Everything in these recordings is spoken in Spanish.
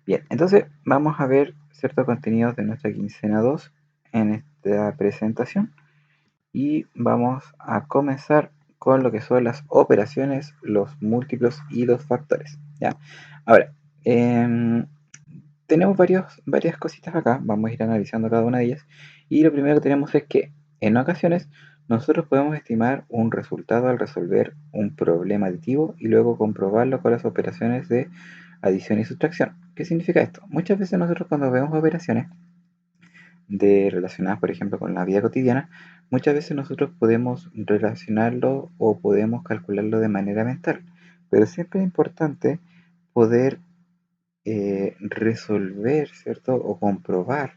Bien, entonces vamos a ver ciertos contenidos de nuestra quincena 2 en esta presentación y vamos a comenzar con lo que son las operaciones, los múltiplos y los factores. ¿Ya? Ahora, em, tenemos varias cositas acá, vamos a ir analizando cada una de ellas. Y lo primero que tenemos es que en ocasiones nosotros podemos estimar un resultado al resolver un problema aditivo y luego comprobarlo con las operaciones de adición y sustracción. ¿Qué significa esto? Muchas veces nosotros cuando vemos operaciones relacionadas, por ejemplo, con la vida cotidiana, muchas veces nosotros podemos relacionarlo o podemos calcularlo de manera mental, pero siempre es importante poder resolver, ¿cierto? O comprobar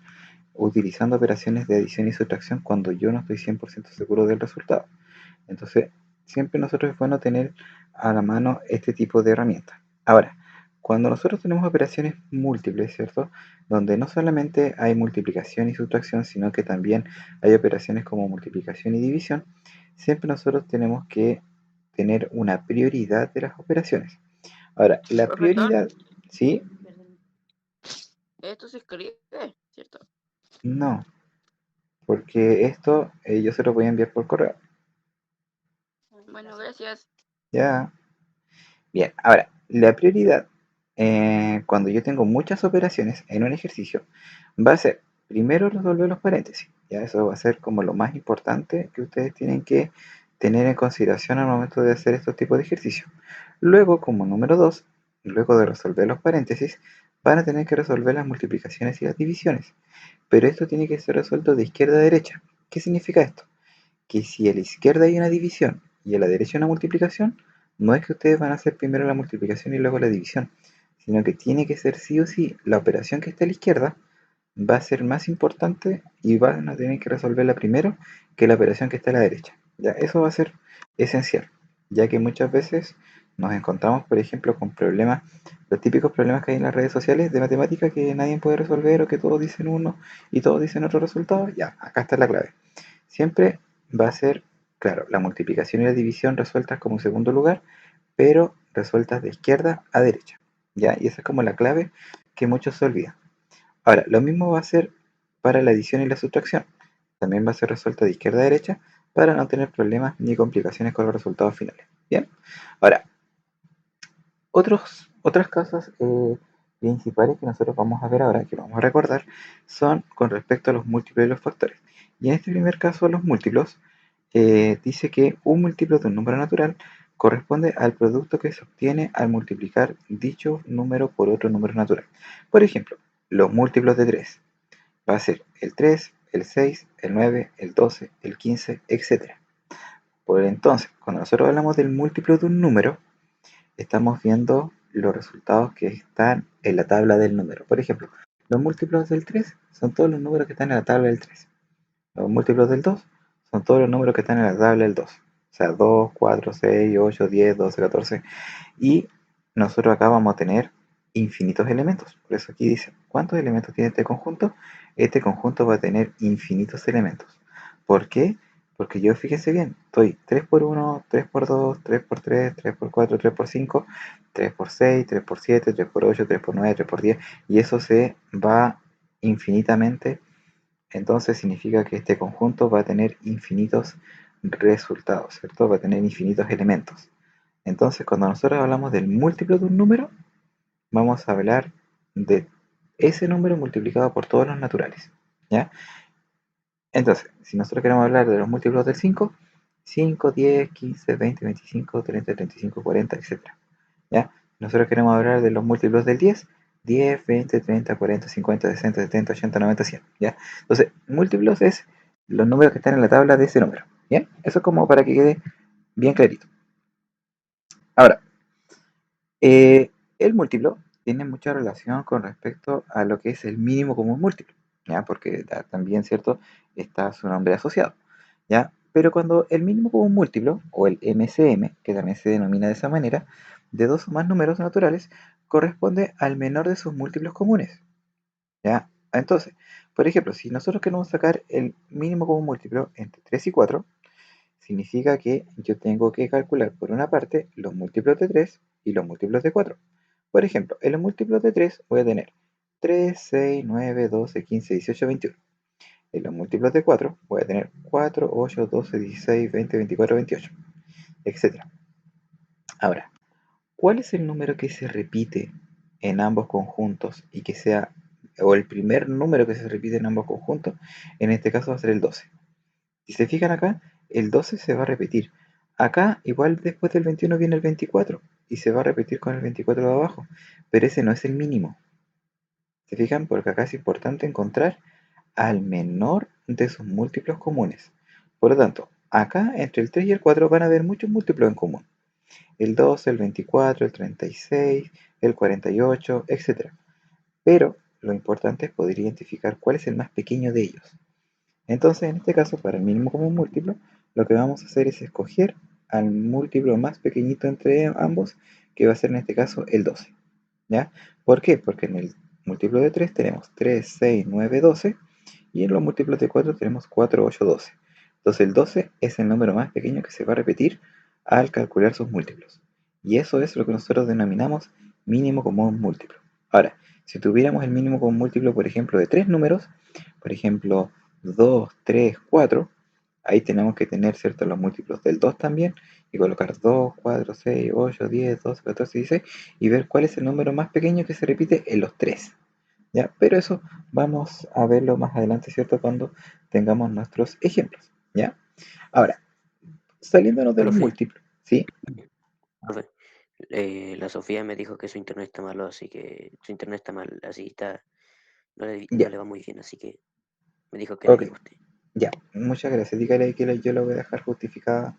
utilizando operaciones de adición y sustracción cuando yo no estoy 100% seguro del resultado. Entonces, siempre nosotros es bueno tener a la mano este tipo de herramientas. Ahora, cuando nosotros tenemos operaciones múltiples, ¿cierto? Donde no solamente hay multiplicación y sustracción, sino que también hay operaciones como multiplicación y división, siempre nosotros tenemos que tener una prioridad de las operaciones. Ahora, la Profesor, prioridad, ¿sí? esto se escribe, ¿cierto? No, porque esto yo se lo voy a enviar por correo. Bueno, gracias. Ya. Bien, ahora, la prioridad cuando yo tengo muchas operaciones en un ejercicio va a ser primero resolver los paréntesis. Ya eso va a ser como lo más importante que ustedes tienen que tener en consideración al momento de hacer estos tipos de ejercicios. Luego, como número 2, luego de resolver los paréntesis, van a tener que resolver las multiplicaciones y las divisiones. Pero esto tiene que ser resuelto de izquierda a derecha. ¿Qué significa esto? Que si a la izquierda hay una división y a la derecha una multiplicación, no es que ustedes van a hacer primero la multiplicación y luego la división, sino que tiene que ser sí o sí la operación que está a la izquierda va a ser más importante y van a tener que resolverla primero que la operación que está a la derecha. Ya, eso va a ser esencial, ya que muchas veces nos encontramos, por ejemplo, con problemas, los típicos problemas que hay en las redes sociales de matemática que nadie puede resolver o que todos dicen uno y todos dicen otro resultado. Ya, acá está la clave. Siempre va a ser, claro, la multiplicación y la división resueltas como segundo lugar, pero resueltas de izquierda a derecha. ¿Ya? Y esa es como la clave que muchos se olvidan. Ahora, lo mismo va a ser para la adición y la sustracción. También va a ser resuelta de izquierda a derecha para no tener problemas ni complicaciones con los resultados finales. Bien. Ahora, otras cosas principales que nosotros vamos a ver ahora, que vamos a recordar, son con respecto a los múltiplos y los factores. Y en este primer caso, los múltiplos, dice que un múltiplo de un número natural corresponde al producto que se obtiene al multiplicar dicho número por otro número natural. Por ejemplo, los múltiplos de 3 va a ser el 3, el 6, el 9, el 12, el 15, etc. Por entonces, cuando nosotros hablamos del múltiplo de un número, estamos viendo los resultados que están en la tabla del número. Por ejemplo, los múltiplos del 3 son todos los números que están en la tabla del 3. Los múltiplos del 2 son todos los números que están en la tabla del 2. O sea, 2, 4, 6, 8, 10, 12, 14. Y nosotros acá vamos a tener infinitos elementos. Por eso aquí dice, ¿cuántos elementos tiene este conjunto? Este conjunto va a tener infinitos elementos. ¿Por qué? Porque yo, fíjense bien, estoy 3 por 1, 3 por 2, 3 por 3, 3 por 4, 3 por 5, 3 por 6, 3 por 7, 3 por 8, 3 por 9, 3 por 10, y eso se va infinitamente. Entonces significa que este conjunto va a tener infinitos resultados, ¿cierto? Va a tener infinitos elementos. Entonces, cuando nosotros hablamos del múltiplo de un número, vamos a hablar de ese número multiplicado por todos los naturales, ¿ya? Entonces, si nosotros queremos hablar de los múltiplos del 5, 5, 10, 15, 20, 25, 30, 35, 40, etc. ¿Ya? Nosotros queremos hablar de los múltiplos del 10, 10, 20, 30, 40, 50, 60, 70, 80, 90, 100. ¿Ya? Entonces, múltiplos es los números que están en la tabla de ese número. ¿Bien? Eso es como para que quede bien clarito. Ahora, el múltiplo tiene mucha relación con respecto a lo que es el mínimo común múltiplo, ¿ya? Porque también, ¿cierto? Está su nombre asociado, ¿ya? Pero cuando el mínimo común múltiplo, o el MCM, que también se denomina de esa manera, de dos o más números naturales, corresponde al menor de sus múltiplos comunes, ¿ya? Entonces, por ejemplo, si nosotros queremos sacar el mínimo común múltiplo entre 3 y 4, significa que yo tengo que calcular por una parte los múltiplos de 3 y los múltiplos de 4. Por ejemplo, en los múltiplos de 3 voy a tener 3, 6, 9, 12, 15, 18, 21. En los múltiplos de 4 voy a tener 4, 8, 12, 16, 20, 24, 28, etc. Ahora, ¿cuál es el número que se repite en ambos conjuntos y que sea, o el primer número que se repite en ambos conjuntos? En este caso va a ser el 12. Si se fijan acá, el 12 se va a repetir. Acá, igual después del 21 viene el 24 y se va a repetir con el 24 de abajo, pero ese no es el mínimo. ¿Se fijan? Porque acá es importante encontrar al menor de sus múltiplos comunes. Por lo tanto, acá entre el 3 y el 4 van a haber muchos múltiplos en común. El 12, el 24, el 36, el 48, etc. Pero lo importante es poder identificar cuál es el más pequeño de ellos. Entonces, en este caso, para el mínimo común múltiplo, lo que vamos a hacer es escoger al múltiplo más pequeñito entre ambos, que va a ser en este caso el 12. ¿Ya? ¿Por qué? Porque en el múltiplo de 3 tenemos 3, 6, 9, 12, y en los múltiplos de 4 tenemos 4, 8, 12. Entonces el 12 es el número más pequeño que se va a repetir al calcular sus múltiplos. Y eso es lo que nosotros denominamos mínimo común múltiplo. Ahora, si tuviéramos el mínimo común múltiplo, por ejemplo, de tres números, por ejemplo, 2, 3, 4, ahí tenemos que tener, ¿cierto?, los múltiplos del 2 también, y colocar 2, 4, 6, 8, 10, 12, 14, 16, y ver cuál es el número más pequeño que se repite en los tres. ¿Ya? Pero eso vamos a verlo más adelante, ¿cierto? Cuando tengamos nuestros ejemplos, ¿ya? Ahora, saliéndonos de los Profe, múltiplos, ¿sí? profe, la Sofía me dijo que su internet está malo, así que su internet está mal, así está, Ya, no le va muy bien, así que me dijo que le ok, diga a usted. ya. Muchas gracias. Dígale que yo lo voy a dejar justificada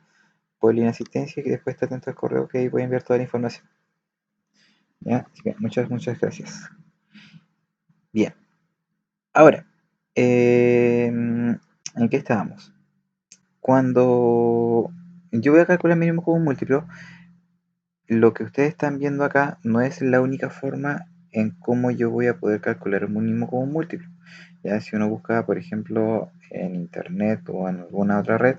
por la inasistencia y que después está atento al correo que ahí voy a enviar toda la información, ¿ya? Así que muchas gracias. Bien, ahora, ¿en qué estábamos? Cuando yo voy a calcular el mínimo común múltiplo, lo que ustedes están viendo acá no es la única forma en cómo yo voy a poder calcular un mínimo común múltiplo. Ya si uno busca, por ejemplo, en internet o en alguna otra red,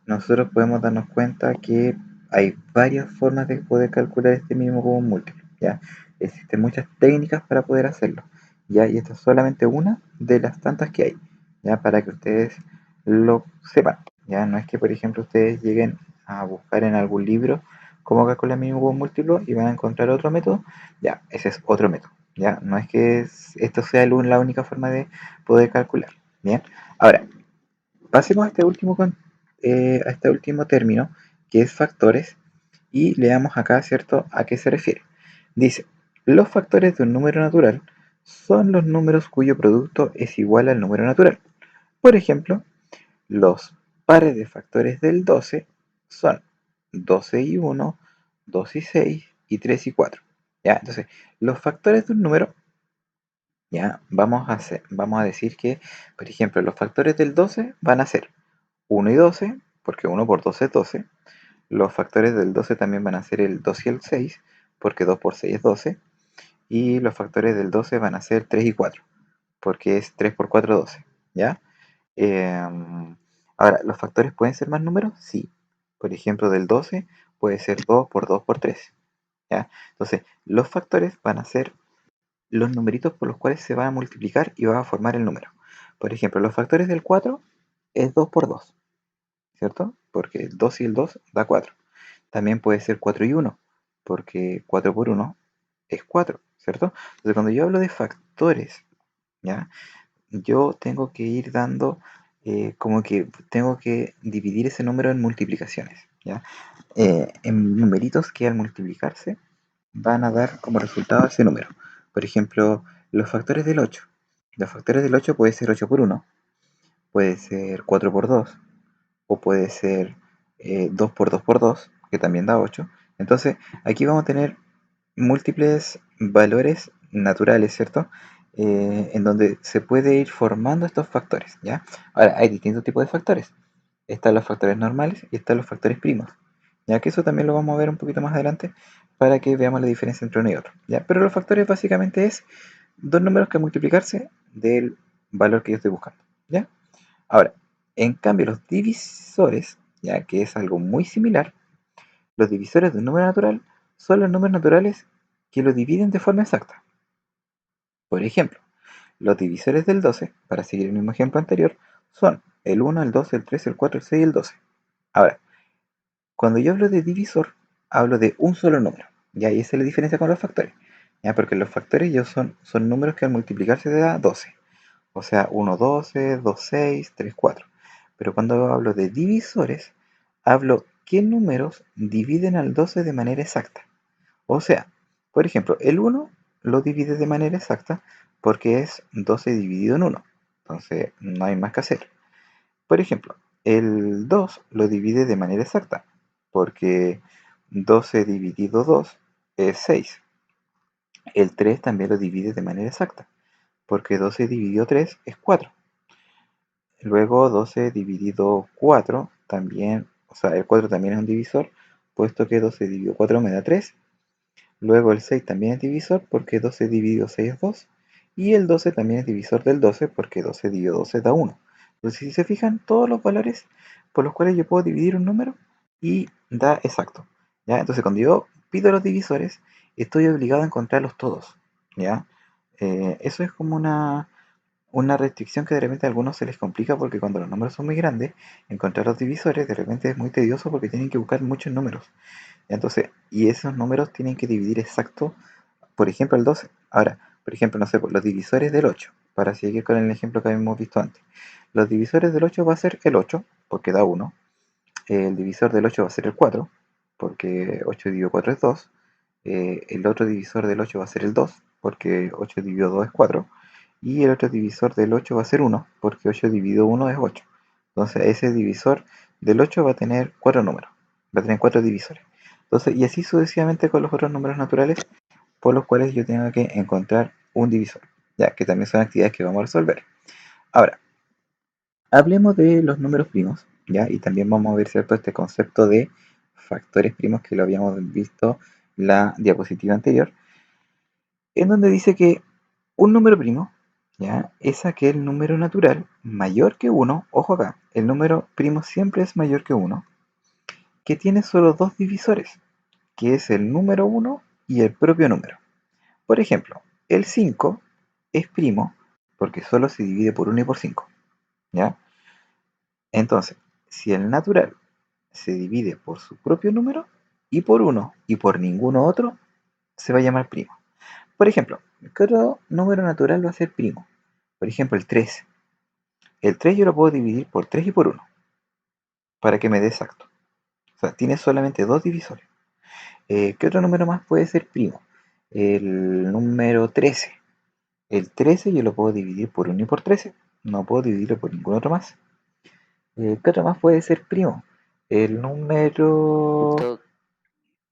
nosotros podemos darnos cuenta que hay varias formas de poder calcular este mínimo común múltiplo. ¿Ya? Existen muchas técnicas para poder hacerlo. ¿Ya? Y esta es solamente una de las tantas que hay. ¿Ya? Para que ustedes lo sepan. ¿Ya? No es que, por ejemplo, ustedes lleguen a buscar en algún libro cómo calcular el mínimo común múltiplo y van a encontrar otro método. Ya, ese es otro método. ¿Ya? No es que esto sea la única forma de poder calcular. Bien. Ahora, pasemos a este último término, que es factores, y leamos acá, ¿cierto?, a qué se refiere. Dice, los factores de un número natural son los números cuyo producto es igual al número natural. Por ejemplo, los pares de factores del 12 son 12 y 1, 2 y 6 y 3 y 4. ¿Ya? Entonces, los factores de un número, ya, vamos a decir que, por ejemplo, los factores del 12 van a ser 1 y 12, porque 1 por 12 es 12. Los factores del 12 también van a ser el 2 y el 6, porque 2 por 6 es 12. Y los factores del 12 van a ser 3 y 4, porque es 3 por 4 12. ¿Ya? Ahora, ¿los factores pueden ser más números? Sí. Por ejemplo, del 12 puede ser 2 por 2 por 3. ¿Ya? Entonces, los factores van a ser los numeritos por los cuales se va a multiplicar y va a formar el número. Por ejemplo, los factores del 4 es 2 por 2. ¿Cierto? Porque el 2 y el 2 da 4. También puede ser 4 y 1, porque 4 por 1 es 4, ¿cierto? Entonces cuando yo hablo de factores, ¿ya? Yo tengo que ir dando, como que tengo que dividir ese número en multiplicaciones, ¿ya? En numeritos que al multiplicarse van a dar como resultado ese número. Por ejemplo, los factores del 8. Los factores del 8 puede ser 8 por 1, puede ser 4 por 2, o puede ser 2 por 2 por 2, que también da 8. Entonces, aquí vamos a tener múltiples valores naturales, ¿cierto? En donde se puede ir formando estos factores, ¿ya? Ahora, hay distintos tipos de factores. Están los factores normales y están los factores primos. Ya que eso también lo vamos a ver un poquito más adelante para que veamos la diferencia entre uno y otro, ¿ya? Pero los factores básicamente es dos números que multiplicarse del valor que yo estoy buscando, ¿ya? Ahora, en cambio, los divisores, ya que es algo muy similar, los divisores de un número natural son los números naturales que lo dividen de forma exacta. Por ejemplo, los divisores del 12, para seguir el mismo ejemplo anterior, son el 1, el 2, el 3, el 4, el 6 y el 12. Ahora, cuando yo hablo de divisor, hablo de un solo número. Ya, y esa es la diferencia con los factores. Ya, porque los factores son números que al multiplicarse te da 12. O sea, 1, 12, 2, 6, 3, 4. Pero cuando hablo de divisores, hablo qué números dividen al 12 de manera exacta. O sea, por ejemplo, el 1 lo divide de manera exacta porque es 12 dividido en 1. Entonces, no hay más que hacer. Por ejemplo, el 2 lo divide de manera exacta porque 12 dividido 2 es 6. El 3 también lo divide de manera exacta porque 12 dividido 3 es 4. Luego 12 dividido 4 también, o sea, el 4 también es un divisor, puesto que 12 dividido 4 me da 3. Luego el 6 también es divisor porque 12 dividido 6 es 2. Y el 12 también es divisor del 12 porque 12 dividido 12 da 1. Entonces, si se fijan, todos los valores por los cuales yo puedo dividir un número y da exacto. ¿Ya? Entonces, cuando yo pido los divisores, estoy obligado a encontrarlos todos. ¿Ya? Eso es como una restricción que de repente a algunos se les complica porque cuando los números son muy grandes, encontrar los divisores de repente es muy tedioso porque tienen que buscar muchos números. Entonces, y esos números tienen que dividir exacto, por ejemplo, el 12. Ahora, por ejemplo, no sé, los divisores del 8, para seguir con el ejemplo que habíamos visto antes. Los divisores del 8 va a ser el 8, porque da 1. El divisor del 8 va a ser el 4, porque 8 dividido 4 es 2. El otro divisor del 8 va a ser el 2, porque 8 dividido 2 es 4. Y el otro divisor del 8 va a ser 1, porque 8 dividido 1 es 8. Entonces ese divisor del 8 va a tener 4 números, va a tener 4 divisores. Entonces, y así sucesivamente con los otros números naturales por los cuales yo tengo que encontrar un divisor, ya que también son actividades que vamos a resolver. Ahora, hablemos de los números primos, ya, y también vamos a ver, ¿cierto?, este concepto de factores primos que lo habíamos visto en la diapositiva anterior, en donde dice que un número primo, ¿ya?, es aquel número natural mayor que uno. Ojo acá, el número primo siempre es mayor que uno, que tiene solo dos divisores, que es el número uno y el propio número. Por ejemplo, el 5 es primo porque solo se divide por uno y por 5, ¿ya? Entonces, si el natural se divide por su propio número y por uno y por ninguno otro, se va a llamar primo. Por ejemplo, ¿qué otro número natural va a ser primo? Por ejemplo, el 3. El 3 yo lo puedo dividir por 3 y por uno para que me dé exacto. O sea, tiene solamente dos divisores. ¿Qué otro número más puede ser primo? El número 13. El 13 yo lo puedo dividir por uno y por 13. No puedo dividirlo por ningún otro más. ¿Qué otro más puede ser primo? El número... To-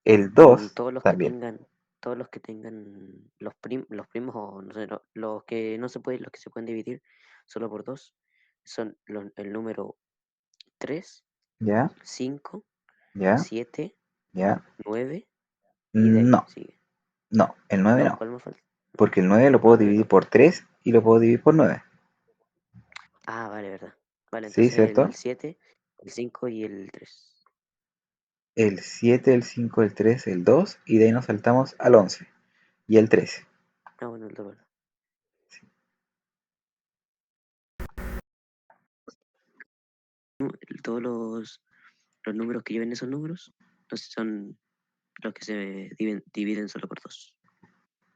El 2 todos los que también. tengan, todos los que tengan los primos o no sé, los que no se pueden, los que se pueden dividir solo por dos, son el número 3, ¿Ya? 5, ¿Ya? 7, ¿Ya? 9 y de ahí No. sigue. No. El 9 No, no. ¿cuál más falta? Porque el 9 lo El puedo 9 dividir no. por 3 y lo puedo dividir por 9. Ah, vale, verdad. Vale, ¿Sí? entonces el ¿Cierto? 7, el 5 y el 3. El 7, el 5, el 3, el 2 y de ahí nos saltamos al 11 y el 13. Ah, bueno, el 2. Todos los números que lleven esos números, entonces son los que se dividen solo por dos.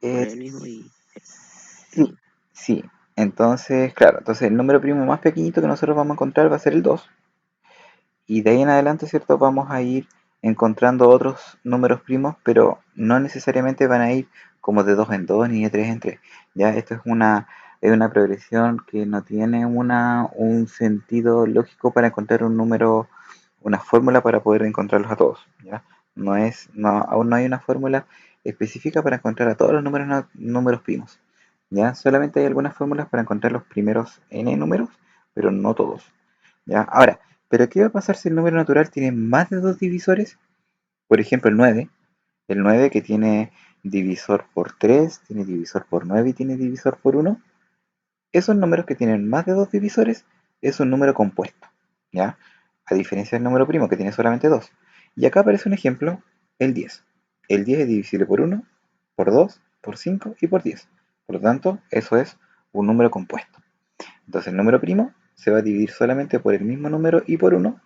Por Es... el mismo y el Sí, 9. sí. Entonces, claro, entonces el número primo más pequeñito que nosotros vamos a encontrar va a ser el 2. Y de ahí en adelante, ¿cierto? Vamos a ir encontrando otros números primos, pero no necesariamente van a ir como de 2 en 2 ni de 3 en 3. Ya, esto es una progresión que no tiene un sentido lógico para encontrar un número, una fórmula para poder encontrarlos a todos. ¿Ya? Aún no hay una fórmula específica para encontrar a todos los números, números primos. ¿Ya? Solamente hay algunas fórmulas para encontrar los primeros n números, pero no todos. ¿Ya? Ahora, ¿pero qué va a pasar si el número natural tiene más de dos divisores? Por ejemplo, el 9. El 9 que tiene divisor por 3, tiene divisor por 9 y tiene divisor por 1. Esos números que tienen más de dos divisores es un número compuesto, ¿ya? A diferencia del número primo que tiene solamente dos. Y acá aparece un ejemplo, el 10. El 10 es divisible por 1 por 2, por 5 y por 10. Por lo tanto, eso es un número compuesto. Entonces el número primo se va a dividir solamente por el mismo número y por 1,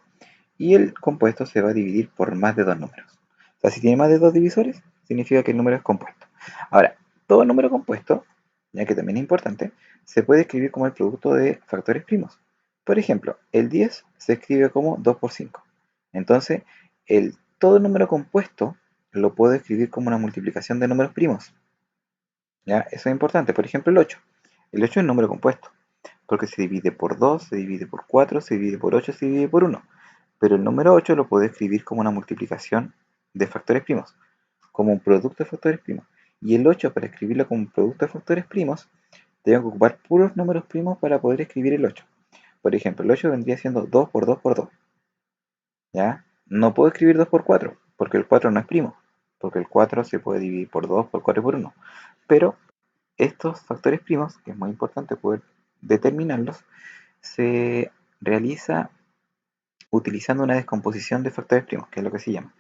y el compuesto se va a dividir por más de dos números. O sea, si tiene más de dos divisores, significa que el número es compuesto. Ahora, todo número compuesto, ya que también es importante, se puede escribir como el producto de factores primos. Por ejemplo, el 10 se escribe como 2 por 5. Entonces, todo número compuesto lo puedo escribir como una multiplicación de números primos. ¿Ya? Eso es importante. Por ejemplo, el 8. El 8 es un número compuesto, porque se divide por 2, se divide por 4, se divide por 8, se divide por 1. Pero el número 8 lo puedo escribir como una multiplicación de factores primos, como un producto de factores primos. Y el 8, para escribirlo como un producto de factores primos, tengo que ocupar puros números primos para poder escribir el 8. Por ejemplo, el 8 vendría siendo 2 por 2 por 2. ¿Ya? No puedo escribir 2 por 4, porque el 4 no es primo, porque el 4 se puede dividir por 2, por 4 y por 1. Pero estos factores primos, que es muy importante poder determinarlos, se realiza utilizando una descomposición de factores primos, que es lo que se llama.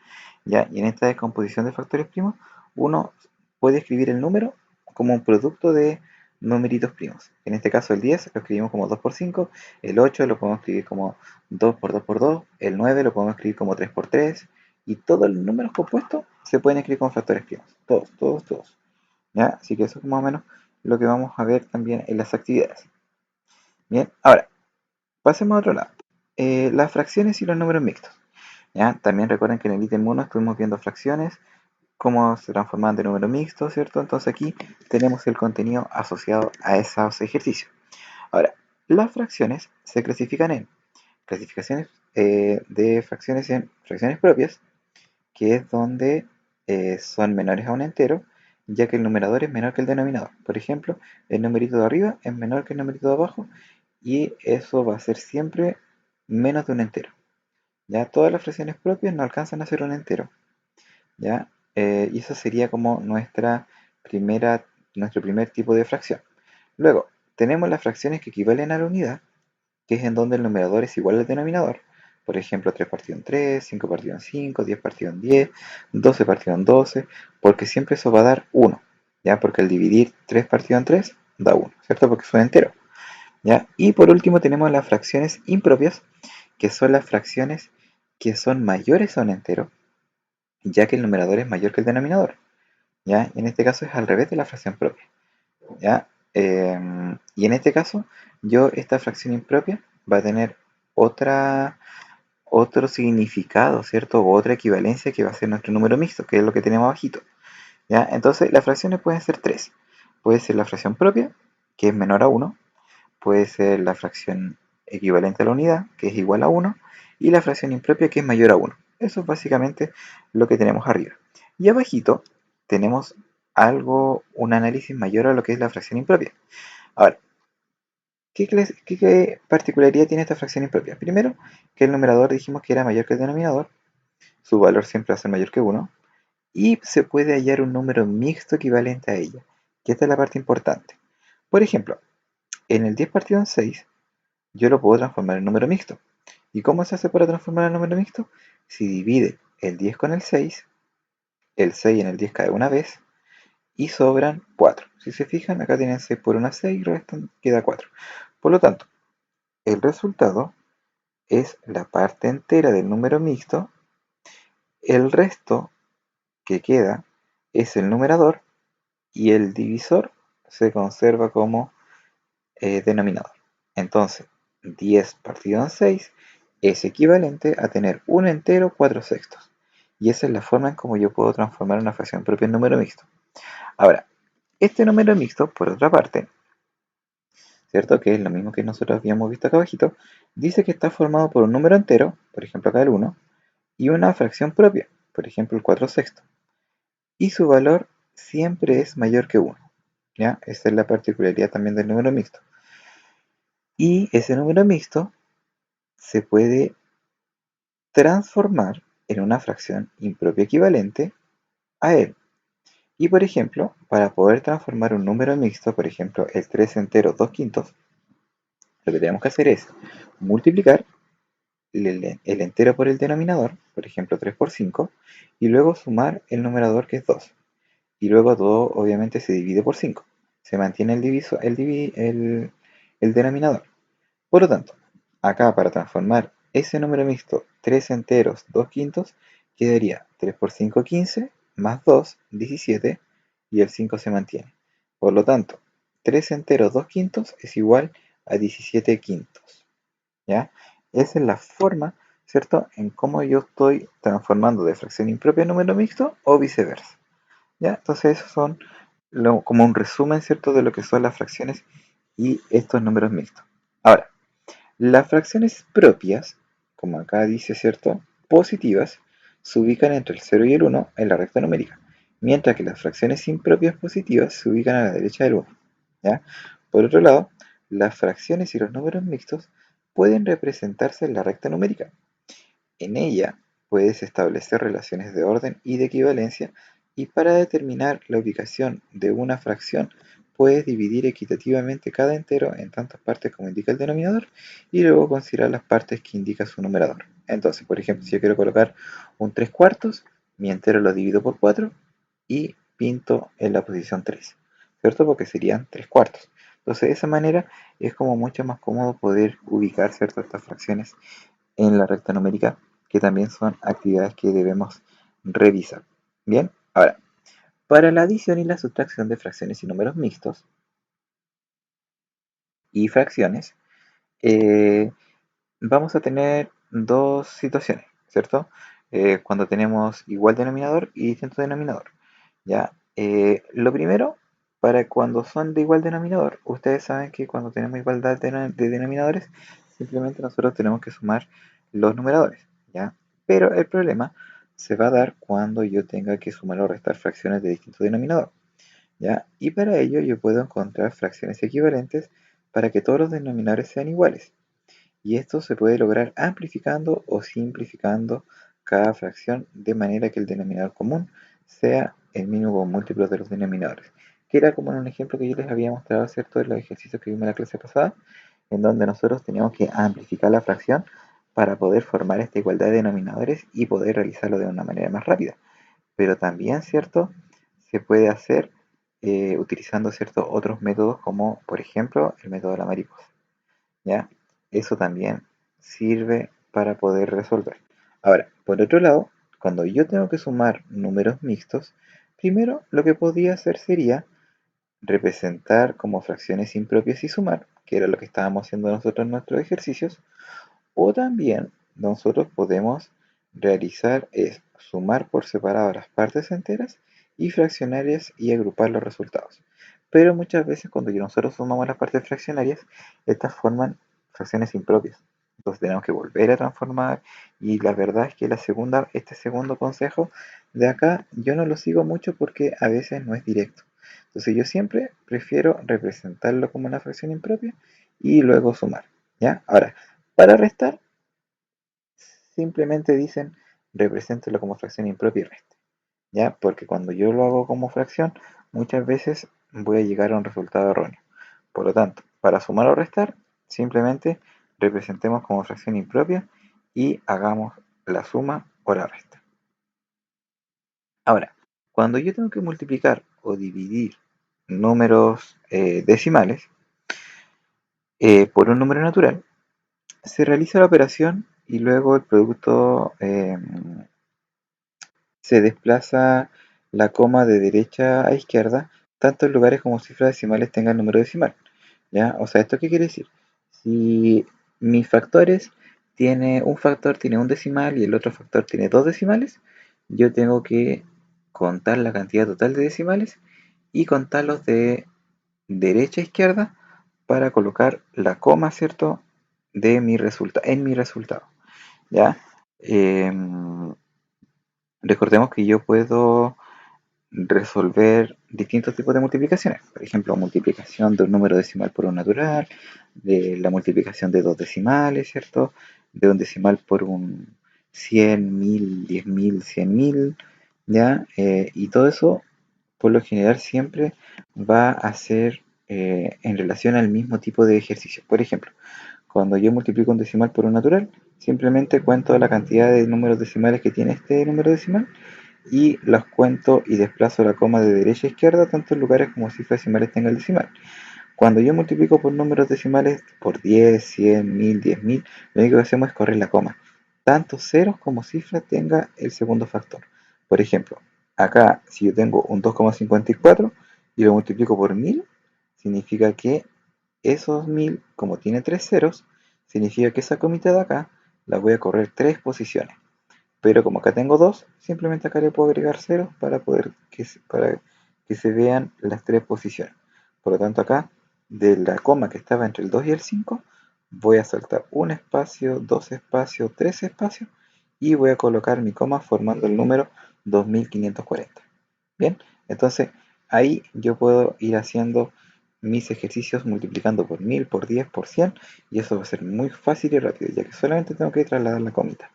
¿Ya? Y en esta descomposición de factores primos, uno puede escribir el número como un producto de numeritos primos. En este caso el 10 lo escribimos como 2 por 5, el 8 lo podemos escribir como 2 por 2 por 2, el 9 lo podemos escribir como 3 por 3, y todos los números compuestos se pueden escribir con factores primos. Todos, todos, todos. ¿Ya? Así que eso es más o menos lo que vamos a ver también en las actividades. Bien, ahora, pasemos a otro lado. Las fracciones y los números mixtos. ¿Ya? También recuerden que en el ítem 1 estuvimos viendo fracciones, cómo se transforman de número mixto, ¿cierto? Entonces aquí tenemos el contenido asociado a esos ejercicios. Ahora, las fracciones se clasifican en clasificaciones de fracciones en fracciones propias, que es donde son menores a un entero, ya que el numerador es menor que el denominador. Por ejemplo, el numerito de arriba es menor que el numerito de abajo, y eso va a ser siempre menos de un entero. Ya todas las fracciones propias no alcanzan a ser un entero. ¿Ya? Y eso sería como nuestro primer tipo de fracción. Luego, tenemos las fracciones que equivalen a la unidad, que es en donde el numerador es igual al denominador. Por ejemplo, 3 partido en 3, 5 partido en 5, 10 partido en 10, 12 partido en 12, porque siempre eso va a dar 1, ¿ya? Porque al dividir 3 partido en 3 da 1, ¿cierto? Porque es un entero, ¿ya? Y por último tenemos las fracciones impropias, que son las fracciones que son mayores a un entero, ya que el numerador es mayor que el denominador, ¿ya? Y en este caso es al revés de la fracción propia, ¿ya? Y en este caso, esta fracción impropia va a tener otra, otro significado, ¿cierto? O otra equivalencia que va a ser nuestro número mixto, que es lo que tenemos abajito, ¿ya? Entonces, las fracciones pueden ser tres. Puede ser la fracción propia, que es menor a 1, puede ser la fracción equivalente a la unidad, que es igual a 1, y la fracción impropia, que es mayor a 1. Eso es básicamente lo que tenemos arriba. Y abajito tenemos un análisis mayor a lo que es la fracción impropia. Ahora, ¿qué particularidad tiene esta fracción impropia? Primero, que el numerador dijimos que era mayor que el denominador, su valor siempre va a ser mayor que 1, y se puede hallar un número mixto equivalente a ella, que esta es la parte importante. Por ejemplo, en el 10 partido en 6, yo lo puedo transformar en número mixto. ¿Y cómo se hace para transformar en número mixto? Si divide el 10 con el 6 en el 10 cae una vez, y sobran 4. Si se fijan, acá tienen 6 por 1, 6, restan, queda 4. Por lo tanto, el resultado es la parte entera del número mixto, el resto que queda es el numerador, y el divisor se conserva como denominador. Entonces, 10 partido en 6 es equivalente a tener un entero 4 sextos. Y esa es la forma en cómo yo puedo transformar una fracción propia en número mixto. Ahora, este número mixto, por otra parte, ¿cierto? Que es lo mismo que nosotros habíamos visto acá abajito, dice que está formado por un número entero, por ejemplo acá el 1, y una fracción propia, por ejemplo el 4 sexto. Y su valor siempre es mayor que 1. ¿Ya? Esa es la particularidad también del número mixto. Y ese número mixto se puede transformar en una fracción impropia equivalente a él. Y por ejemplo, para poder transformar un número mixto, por ejemplo el 3 entero 2 quintos, lo que tenemos que hacer es multiplicar el entero por el denominador, por ejemplo 3 por 5, y luego sumar el numerador, que es 2. y luego todo obviamente se divide por 5. Se mantiene el denominador. Por lo tanto, acá para transformar ese número mixto 3 enteros 2 quintos, quedaría 3 por 5 15, más 2 17, y el 5 se mantiene. Por lo tanto, 3 enteros 2 quintos es igual a 17 quintos. ¿Ya? Esa es la forma, ¿cierto?, en cómo yo estoy transformando de fracción impropia a número mixto o viceversa. ¿Ya? Entonces, esos son como un resumen, ¿cierto?, de lo que son las fracciones y estos números mixtos. Ahora, las fracciones propias, como acá dice, ¿cierto?, positivas, se ubican entre el 0 y el 1 en la recta numérica, mientras que las fracciones impropias positivas se ubican a la derecha del 1. ¿Ya? Por otro lado, las fracciones y los números mixtos pueden representarse en la recta numérica. En ella puedes establecer relaciones de orden y de equivalencia, y para determinar la ubicación de una fracción puedes dividir equitativamente cada entero en tantas partes como indica el denominador y luego considerar las partes que indica su numerador. Entonces, por ejemplo, si yo quiero colocar un 3 cuartos, mi entero lo divido por 4 y pinto en la posición 3, ¿cierto? Porque serían 3 cuartos. Entonces, de esa manera es como mucho más cómodo poder ubicar, ¿cierto?, estas fracciones en la recta numérica, que también son actividades que debemos revisar. Bien, ahora, para la adición y la sustracción de fracciones y números mixtos y fracciones, eh, vamos a tener dos situaciones, ¿cierto? Cuando tenemos igual denominador y distinto denominador. ¿Ya? Lo primero, para cuando son de igual denominador, ustedes saben que cuando tenemos igualdad de denominadores, simplemente nosotros tenemos que sumar los numeradores, ¿ya? Pero el problema se va a dar cuando yo tenga que sumar o restar fracciones de distinto denominador, ¿ya? Y para ello yo puedo encontrar fracciones equivalentes para que todos los denominadores sean iguales. Y esto se puede lograr amplificando o simplificando cada fracción de manera que el denominador común sea el mínimo múltiplo de los denominadores. Que era como en un ejemplo que yo les había mostrado, ¿cierto?, en los ejercicios que vimos en la clase pasada, en donde nosotros teníamos que amplificar la fracción para poder formar esta igualdad de denominadores y poder realizarlo de una manera más rápida. Pero también, ¿cierto?, se puede hacer utilizando, ¿cierto?, otros métodos como, por ejemplo, el método de la mariposa. ¿Ya? Eso también sirve para poder resolver. Ahora, por otro lado, cuando yo tengo que sumar números mixtos, primero lo que podría hacer sería representar como fracciones impropias y sumar, que era lo que estábamos haciendo nosotros en nuestros ejercicios, o también nosotros podemos realizar es sumar por separado las partes enteras y fraccionarias y agrupar los resultados. Pero muchas veces cuando nosotros sumamos las partes fraccionarias, estas forman fracciones impropias. Entonces tenemos que volver a transformar, y la verdad es que este segundo consejo de acá yo no lo sigo mucho porque a veces no es directo. Entonces yo siempre prefiero representarlo como una fracción impropia y luego sumar. ¿Ya? Ahora, para restar, simplemente dicen represéntelo como fracción impropia y reste. ¿Ya? Porque cuando yo lo hago como fracción, muchas veces voy a llegar a un resultado erróneo. Por lo tanto, para sumar o restar, simplemente representemos como fracción impropia y hagamos la suma o la resta. Ahora, cuando yo tengo que multiplicar o dividir números decimales por un número natural, se realiza la operación y luego el producto se desplaza la coma de derecha a izquierda, tanto en lugares como cifras decimales tengan número decimal. ¿Ya? O sea, ¿esto qué quiere decir? Si mis factores un factor tiene un decimal y el otro factor tiene dos decimales, yo tengo que contar la cantidad total de decimales y contarlos de derecha a izquierda para colocar la coma, ¿cierto?, en mi resultado. ¿Ya? Recordemos que yo puedo resolver distintos tipos de multiplicaciones. Por ejemplo, multiplicación de un número decimal por un natural, de la multiplicación de dos decimales, ¿cierto? De un decimal por un 100, 1000, 10.000, 100.000, ¿ya? Y todo eso, por lo general, siempre va a ser en relación al mismo tipo de ejercicio. Por ejemplo, cuando yo multiplico un decimal por un natural, simplemente cuento la cantidad de números decimales que tiene este número decimal y las cuento y desplazo la coma de derecha a izquierda tanto en lugares como cifras decimales tenga el decimal. Cuando yo multiplico por números decimales por 10, 100, 1000, 10.000, lo único que hacemos es correr la coma. Tanto ceros como cifras tenga el segundo factor. Por ejemplo, acá si yo tengo un 2,54 y lo multiplico por 1000, significa que esos 1000, como tiene 3 ceros, significa que esa comita de acá la voy a correr 3 posiciones. Pero como acá tengo 2, simplemente acá le puedo agregar ceros para que se vean las 3 posiciones. Por lo tanto acá, de la coma que estaba entre el 2 y el 5, voy a saltar un espacio, dos espacios, tres espacios y voy a colocar mi coma formando el número 2540. Bien, entonces ahí yo puedo ir haciendo mis ejercicios multiplicando por 1000, por 10, por 100 y eso va a ser muy fácil y rápido, ya que solamente tengo que trasladar la comita.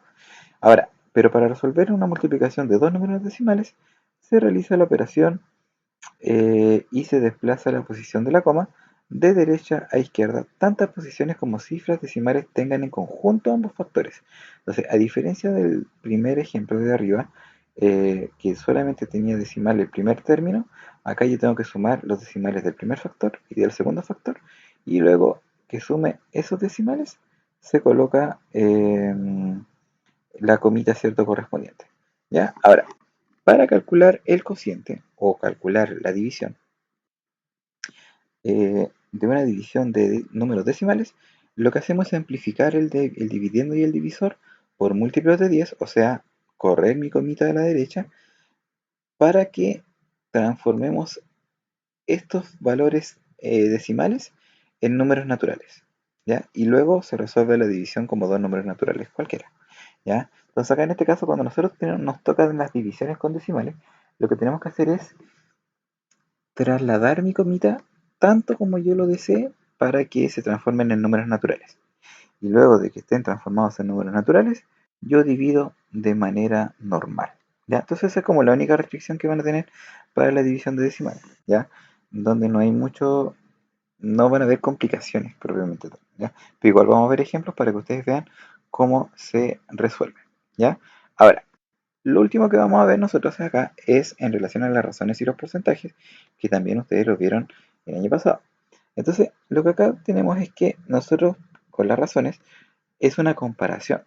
Ahora, pero para resolver una multiplicación de dos números decimales, se realiza la operación y se desplaza la posición de la coma de derecha a izquierda, tantas posiciones como cifras decimales tengan en conjunto ambos factores. Entonces, a diferencia del primer ejemplo de arriba, que solamente tenía decimal el primer término, acá yo tengo que sumar los decimales del primer factor y del segundo factor, y luego que sume esos decimales, se coloca la comita cierto correspondiente. ¿Ya? Ahora, para calcular el cociente o calcular la división de una división de números decimales, lo que hacemos es amplificar el dividendo y el divisor por múltiplos de 10, o sea, correr mi comita de la derecha para que transformemos estos valores decimales en números naturales. ¿Ya? Y luego se resuelve la división como dos números naturales cualquiera. ¿Ya? Entonces acá en este caso, cuando nosotros nos tocan las divisiones con decimales, lo que tenemos que hacer es trasladar mi comita tanto como yo lo desee para que se transformen en números naturales. Y luego de que estén transformados en números naturales, yo divido de manera normal. ¿Ya? Entonces esa es como la única restricción que van a tener para la división de decimales, ¿ya? Donde no hay mucho, no van a haber complicaciones propiamente tal, ¿ya? Pero igual vamos a ver ejemplos para que ustedes vean cómo se resuelve, ¿ya? Ahora, lo último que vamos a ver nosotros acá es en relación a las razones y los porcentajes, que también ustedes lo vieron el año pasado. Entonces, lo que acá tenemos es que nosotros con las razones es una comparación.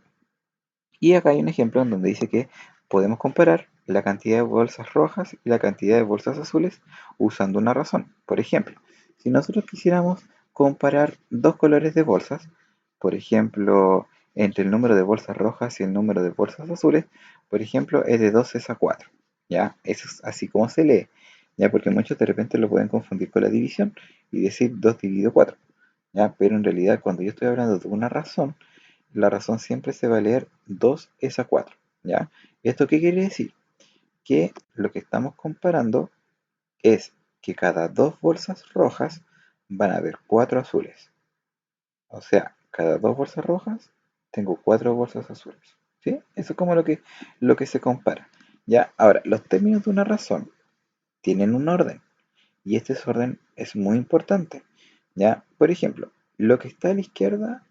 Y acá hay un ejemplo en donde dice que podemos comparar la cantidad de bolsas rojas y la cantidad de bolsas azules usando una razón. Por ejemplo, si nosotros quisiéramos comparar dos colores de bolsas, por ejemplo, entre el número de bolsas rojas y el número de bolsas azules, por ejemplo, es de 12 a 4. ¿Ya? Eso es así como se lee. ¿Ya? Porque muchos de repente lo pueden confundir con la división y decir 2 dividido 4. ¿Ya? Pero en realidad cuando yo estoy hablando de una razón, la razón siempre se va a leer 2 es a 4, ¿ya? ¿Esto qué quiere decir? Que lo que estamos comparando es que cada dos bolsas rojas van a haber 4 azules. O sea, cada dos bolsas rojas tengo 4 bolsas azules. ¿Sí? Eso es como lo que se compara. ¿Ya? Ahora, los términos de una razón tienen un orden. Y este orden es muy importante. ¿Ya? Por ejemplo, lo que está a la izquierda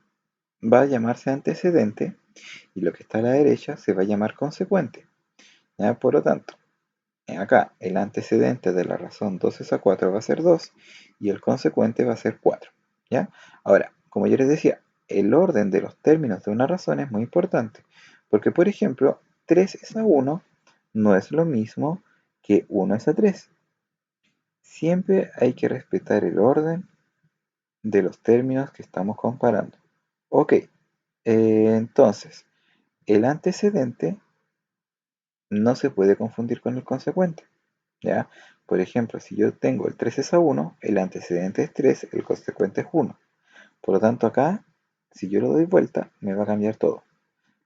va a llamarse antecedente y lo que está a la derecha se va a llamar consecuente. ¿Ya? Por lo tanto, acá el antecedente de la razón 2 es a 4 va a ser 2 y el consecuente va a ser 4. ¿Ya? Ahora, como yo les decía, el orden de los términos de una razón es muy importante, porque por ejemplo, 3 es a 1 no es lo mismo que 1 es a 3. Siempre hay que respetar el orden de los términos que estamos comparando. Ok, entonces, el antecedente no se puede confundir con el consecuente, ¿ya? Por ejemplo, si yo tengo el 3 es a 1, el antecedente es 3, el consecuente es 1. Por lo tanto, acá, si yo lo doy vuelta, me va a cambiar todo.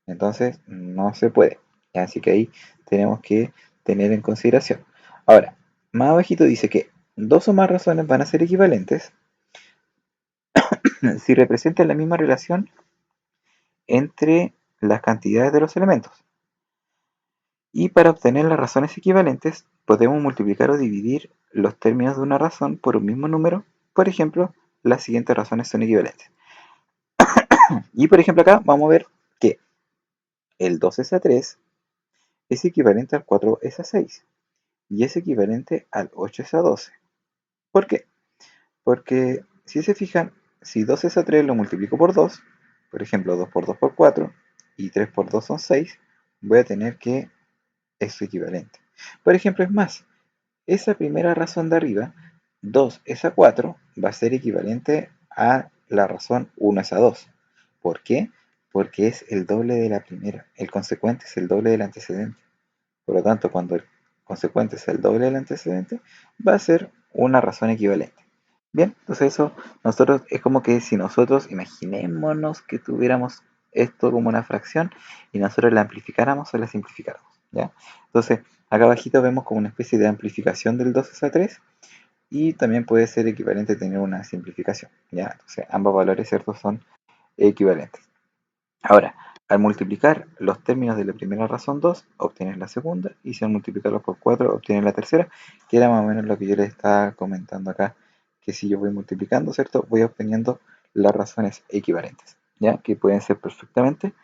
Entonces, no se puede. ¿Ya? Así que ahí tenemos que tener en consideración. Ahora, más abajito dice que dos o más razones van a ser equivalentes si representan la misma relación entre las cantidades de los elementos. Y para obtener las razones equivalentes, podemos multiplicar o dividir los términos de una razón por un mismo número. Por ejemplo, las siguientes razones son equivalentes. Y por ejemplo acá vamos a ver que el 2 es a 3 es equivalente al 4 es a 6 y es equivalente al 8 es a 12. ¿Por qué? Porque si se fijan, si 2 es a 3 lo multiplico por 2, por ejemplo 2 por 2 por 4 y 3 por 2 son 6, voy a tener que es su equivalente. Por ejemplo, es más, esa primera razón de arriba, 2 es a 4, va a ser equivalente a la razón 1 es a 2. ¿Por qué? Porque es el doble de la primera. El consecuente es el doble del antecedente. Por lo tanto, cuando el consecuente es el doble del antecedente, va a ser una razón equivalente. Bien, entonces eso nosotros es como que si nosotros imaginémonos que tuviéramos esto como una fracción y nosotros la amplificáramos o la simplificáramos, ¿ya? Entonces, acá abajito vemos como una especie de amplificación del 2 a 3 y también puede ser equivalente a tener una simplificación, ¿ya? Entonces, ambos valores, ¿cierto?, son equivalentes. Ahora, al multiplicar los términos de la primera razón 2, obtienes la segunda, y si al multiplicarlos por 4, obtienes la tercera, que era más o menos lo que yo les estaba comentando acá, que si yo voy multiplicando, ¿cierto? Voy obteniendo las razones equivalentes, ¿ya? Que pueden ser perfectamente,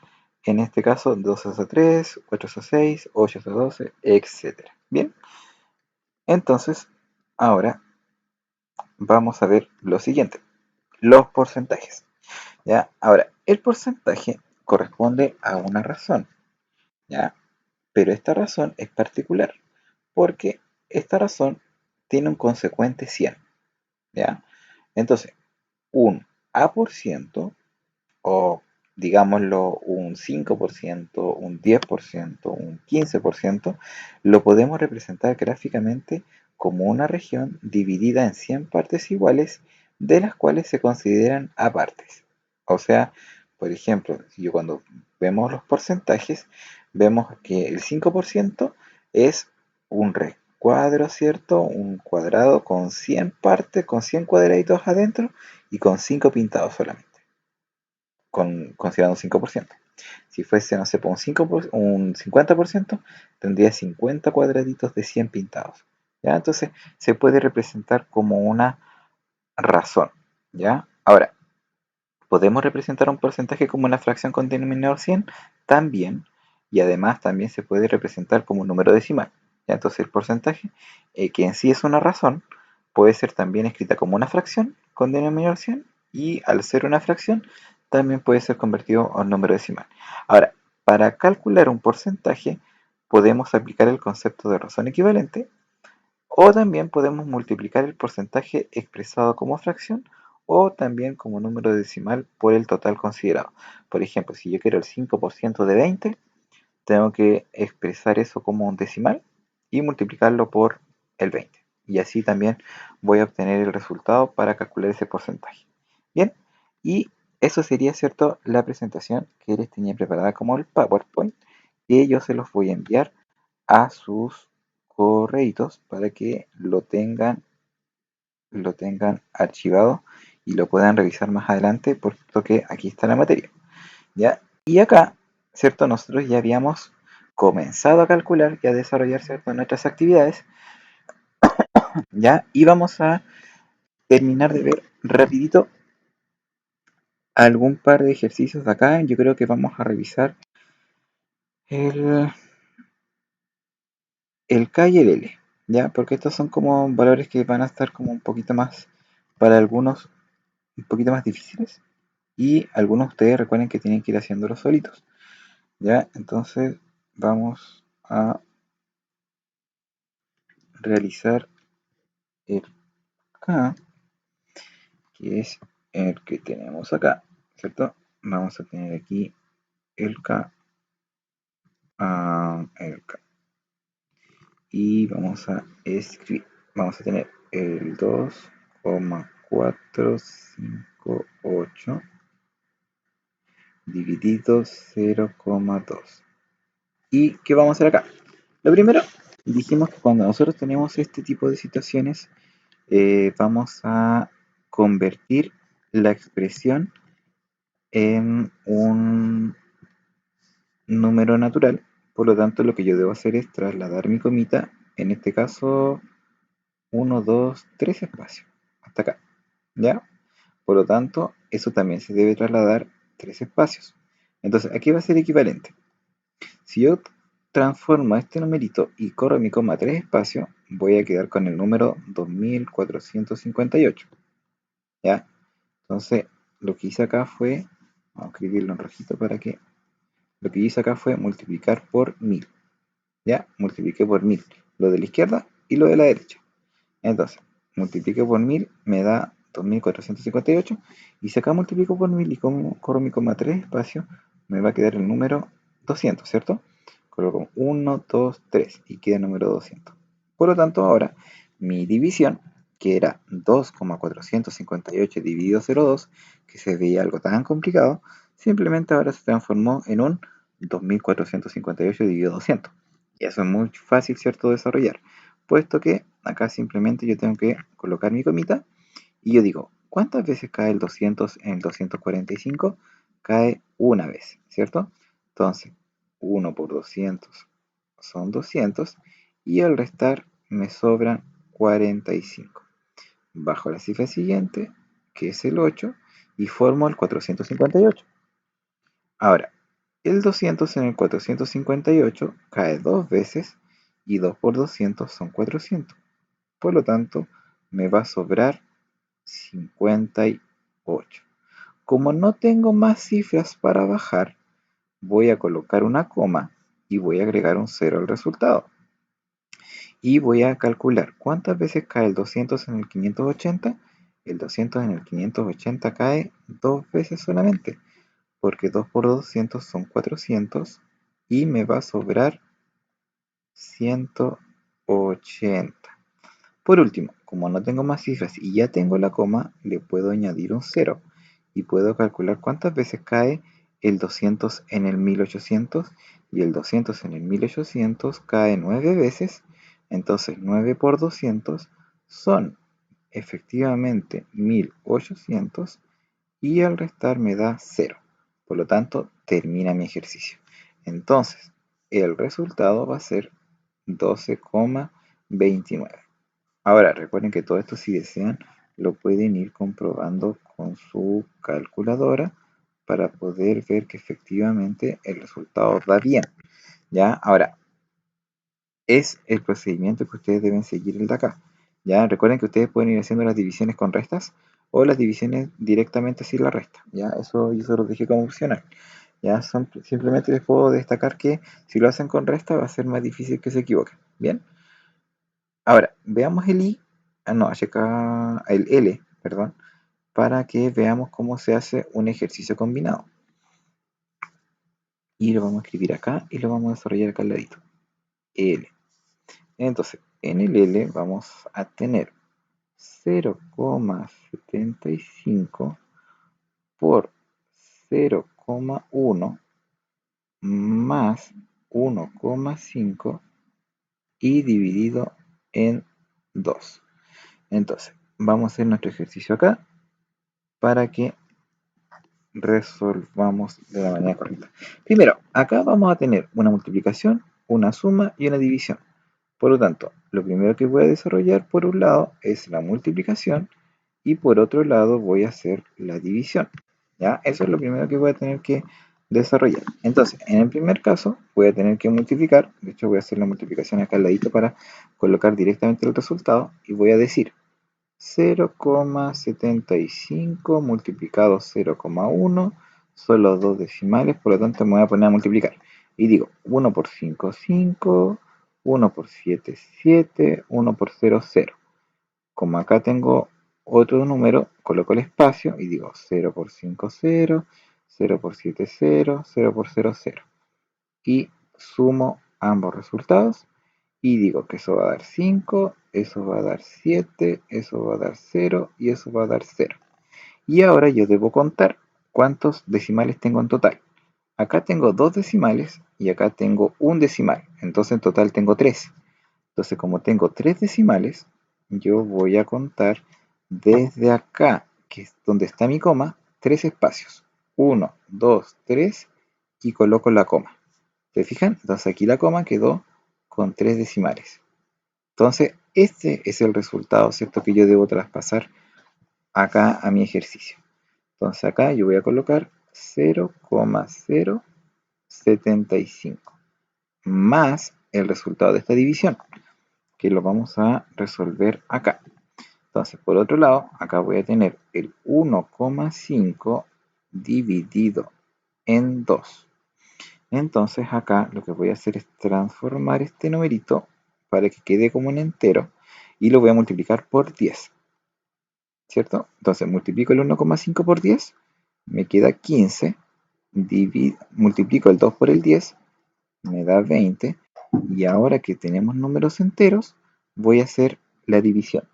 en este caso, 2 a 3, 4 a 6, 8 a 12, etcétera. Bien, entonces, ahora vamos a ver lo siguiente, los porcentajes, ¿ya? Ahora, el porcentaje corresponde a una razón, ¿ya? Pero esta razón es particular, porque esta razón tiene un consecuente 100, ¿ya? Entonces, un A%, o digámoslo un 5%, un 10%, un 15%, lo podemos representar gráficamente como una región dividida en 100 partes iguales, de las cuales se consideran apartes. O sea, por ejemplo, si yo cuando vemos los porcentajes, vemos que el 5% es un recuadro, ¿cierto? Un cuadrado con 100 partes, con 100 cuadraditos adentro y con 5 pintados solamente, considerando un 5%. Si fuese, no sé, por un 50%, tendría 50 cuadraditos de 100 pintados, ¿ya? Entonces se puede representar como una razón, ¿ya? Ahora, ¿podemos representar un porcentaje como una fracción con denominador 100? También, y además también se puede representar como un número decimal, ¿ya? Entonces el porcentaje, que en sí es una razón, puede ser también escrita como una fracción con denominador 100 y al ser una fracción también puede ser convertido a un número decimal. Ahora, para calcular un porcentaje podemos aplicar el concepto de razón equivalente o también podemos multiplicar el porcentaje expresado como fracción o también como número decimal por el total considerado. Por ejemplo, si yo quiero el 5% de 20, tengo que expresar eso como un decimal y multiplicarlo por el 20. Y así también voy a obtener el resultado para calcular ese porcentaje. Bien, y eso sería, ¿cierto?, la presentación que les tenía preparada como el PowerPoint, que yo se los voy a enviar a sus correitos para que lo tengan archivado y lo puedan revisar más adelante, puesto que aquí está la materia, ¿ya? Y acá, ¿cierto? Nosotros ya habíamos comenzado a calcular y a desarrollar, ¿cierto?, nuestras actividades, ¿ya? Y vamos a terminar de ver rapidito algún par de ejercicios de acá. Yo creo que vamos a revisar el, el K y el L, ¿ya? Porque estos son como valores que van a estar como un poquito más, para algunos, un poquito más difíciles. Y algunos de ustedes recuerden que tienen que ir haciéndolo solitos, ¿ya? Entonces vamos a realizar el K, que es el que tenemos acá, ¿cierto? Vamos a tener aquí el K, el K. Y vamos a escribir. Vamos a tener el 2,458 dividido 0,2. ¿Y qué vamos a hacer acá? Lo primero, dijimos que cuando nosotros tenemos este tipo de situaciones, vamos a convertir la expresión en un número natural. Por lo tanto, lo que yo debo hacer es trasladar mi comita, en este caso, uno, 2, 3 espacios, hasta acá, ¿ya? Por lo tanto, eso también se debe trasladar 3 espacios. Entonces, aquí va a ser equivalente. Si yo transformo este numerito y corro mi coma 3 espacios, voy a quedar con el número 2458. ¿Ya? Entonces, lo que hice acá fue, vamos a escribirlo en rojito para que, lo que hice acá fue multiplicar por 1000. ¿Ya? Multipliqué por 1000 lo de la izquierda y lo de la derecha. Entonces, multipliqué por 1000 me da 2458. Y si acá multiplico por 1000 y corro mi coma 3 espacio, me va a quedar el número 200, ¿cierto? Coloco 1, 2, 3 y queda el número 200. Por lo tanto, ahora mi división, que era 2,458 dividido 0,2, que se veía algo tan complicado, simplemente ahora se transformó en un 2458 dividido 200. Y eso es muy fácil, ¿cierto?, de desarrollar, puesto que acá simplemente yo tengo que colocar mi comita y yo digo, ¿cuántas veces cae el 200 en el 245? Cae una vez, ¿cierto? Entonces, 1 por 200 son 200 y al restar me sobran 45. Bajo la cifra siguiente, que es el 8, y formo el 458. Ahora, el 200 en el 458 cae dos veces y 2 por 200 son 400. Por lo tanto, me va a sobrar 58. Como no tengo más cifras para bajar, voy a colocar una coma y voy a agregar un 0 al resultado. Y voy a calcular cuántas veces cae el 200 en el 580. El 200 en el 580 cae dos veces solamente, porque 2 por 200 son 400 y me va a sobrar 180. Por último, como no tengo más cifras y ya tengo la coma, le puedo añadir un 0 y puedo calcular cuántas veces cae el 200 en el 1800 y el 200 en el 1800 cae 9 veces, entonces 9 por 200 son efectivamente 1800 y al restar me da 0. Por lo tanto, termina mi ejercicio. Entonces, el resultado va a ser 12,29. Ahora, recuerden que todo esto, si desean, lo pueden ir comprobando con su calculadora para poder ver que efectivamente el resultado da bien. ¿Ya? Ahora, es el procedimiento que ustedes deben seguir el de acá. ¿Ya? Recuerden que ustedes pueden ir haciendo las divisiones con restas o las divisiones directamente sin la resta. ¿Ya? Eso yo se lo dejé como opcional. ¿Ya? Simplemente les puedo destacar que si lo hacen con resta va a ser más difícil que se equivoquen. ¿Bien? Ahora, veamos el I, no, acá el L, perdón, para que veamos cómo se hace un ejercicio combinado. Y lo vamos a escribir acá y lo vamos a desarrollar acá al ladito. L. Entonces, en el L vamos a tener 0,75 por 0,1 más 1,5 y dividido en 2. Entonces, vamos a hacer nuestro ejercicio acá para que resolvamos de la manera correcta. Primero, acá vamos a tener una multiplicación, una suma y una división. Por lo tanto, lo primero que voy a desarrollar por un lado es la multiplicación y por otro lado voy a hacer la división. ¿Ya? Eso es lo primero que voy a tener que desarrollar. Entonces, en el primer caso voy a tener que multiplicar, de hecho voy a hacer la multiplicación acá al ladito para colocar directamente el resultado y voy a decir 0,75 multiplicado 0,1 son los dos decimales, por lo tanto me voy a poner a multiplicar. Y digo 1 por 5, 5, 1 por 7, 7, 1 por 0, 0. Como acá tengo otro número, coloco el espacio y digo 0 por 5, 0, 0 por 7, 0, 0 por 0, 0. Y sumo ambos resultados y digo que eso va a dar 5, eso va a dar 7, eso va a dar 0 y eso va a dar 0. Y ahora yo debo contar cuántos decimales tengo en total. Acá tengo dos decimales y acá tengo un decimal, entonces en total tengo 3. Entonces como tengo 3 decimales, yo voy a contar desde acá, que es donde está mi coma, 3 espacios. 1, 2, 3 y coloco la coma. ¿Se fijan? Entonces aquí la coma quedó con 3 decimales. Entonces, este es el resultado, ¿cierto?, que yo debo traspasar acá a mi ejercicio. Entonces acá yo voy a colocar 0,075 más el resultado de esta división, que lo vamos a resolver acá. Entonces, por otro lado, acá voy a tener el 1,5 dividido en 2. Entonces acá lo que voy a hacer es transformar este numerito para que quede como un entero y lo voy a multiplicar por 10, ¿cierto? Entonces multiplico el 1,5 por 10, me queda 15, multiplico el 2 por el 10, me da 20, y ahora que tenemos números enteros, voy a hacer la división.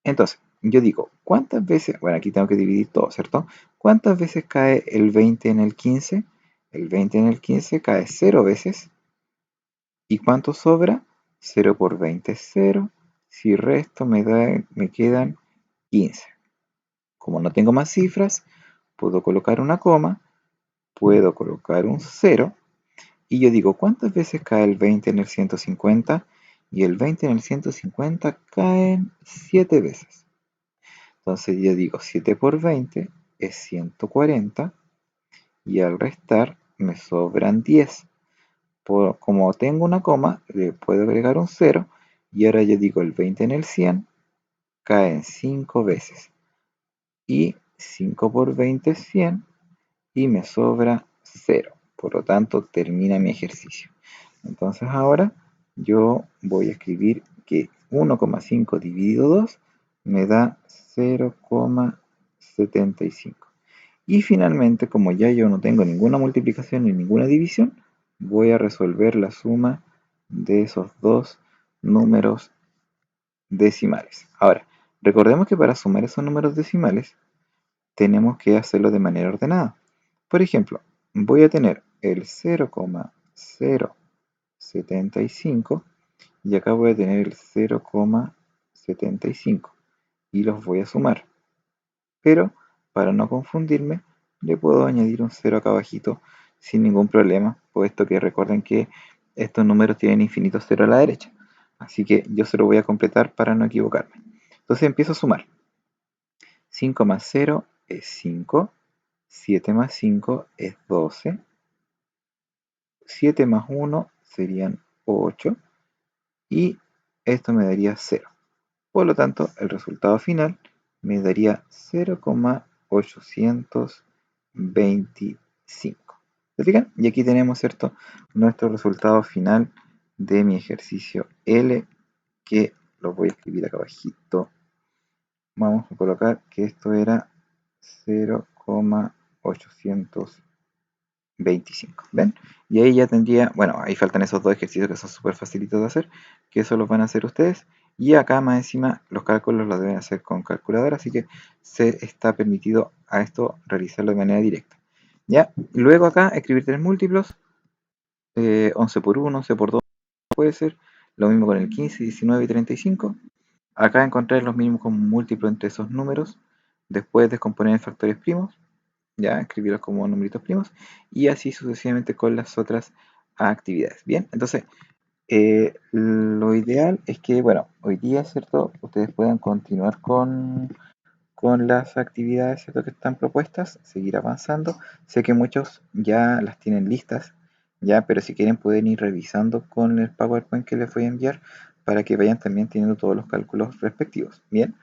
Entonces, yo digo, ¿cuántas veces? Bueno, aquí tengo que dividir todo, ¿cierto? ¿Cuántas veces cae el 20 en el 15? El 20 en el 15 cae 0 veces. ¿Y cuánto sobra? 0 por 20 es 0. Si resto me quedan 15. Como no tengo más cifras, puedo colocar una coma, puedo colocar un 0. Y yo digo, ¿cuántas veces cae el 20 en el 150? Y el 20 en el 150 caen 7 veces. Entonces yo digo 7 por 20 es 140 y al restar me sobran 10. Como tengo una coma, le puedo agregar un 0 y ahora yo digo el 20 en el 100 caen 5 veces. Y 5 por 20 es 100 y me sobra 0. Por lo tanto, termina mi ejercicio. Entonces ahora yo voy a escribir que 1,5 dividido 2 me da 0,75. Y finalmente, como ya yo no tengo ninguna multiplicación ni ninguna división, voy a resolver la suma de esos dos números decimales. Ahora, recordemos que para sumar esos números decimales tenemos que hacerlo de manera ordenada. Por ejemplo, voy a tener el 0,075 y acá voy a tener el 0,75 y los voy a sumar. Pero para no confundirme, le puedo añadir un 0 acá abajito sin ningún problema, puesto que recuerden que estos números tienen infinitos 0 a la derecha. Así que yo se lo voy a completar para no equivocarme. Entonces empiezo a sumar. 5 más 0 es 5, 7 más 5 es 12, 7 más 1 serían 8 y esto me daría 0. Por lo tanto, el resultado final me daría 0,825. ¿Se fijan? Y aquí tenemos, ¿cierto?, nuestro resultado final de mi ejercicio L, que lo voy a escribir acá abajito. Vamos a colocar que esto era 0,825. ¿Ven? Y ahí ya tendría, bueno, ahí faltan esos dos ejercicios que son súper facilitos de hacer, que eso los van a hacer ustedes. Y acá más encima los cálculos los deben hacer con calculadora, así que se está permitido a esto realizarlo de manera directa. ¿Ya? Luego acá escribir tres múltiplos, 11 por 1, 11 por 2 puede ser, lo mismo con el 15, 19 y 35. Acá encontrar los mínimos como múltiplo entre esos números, después descomponer en factores primos, ya escribirlos como numeritos primos, y así sucesivamente con las otras actividades. Bien, entonces lo ideal es que, bueno, hoy día, ¿cierto?, ustedes puedan continuar con las actividades, ¿cierto?, que están propuestas, seguir avanzando. Sé que muchos ya las tienen listas, ya, pero si quieren pueden ir revisando con el PowerPoint que les voy a enviar para que vayan también teniendo todos los cálculos respectivos. Bien,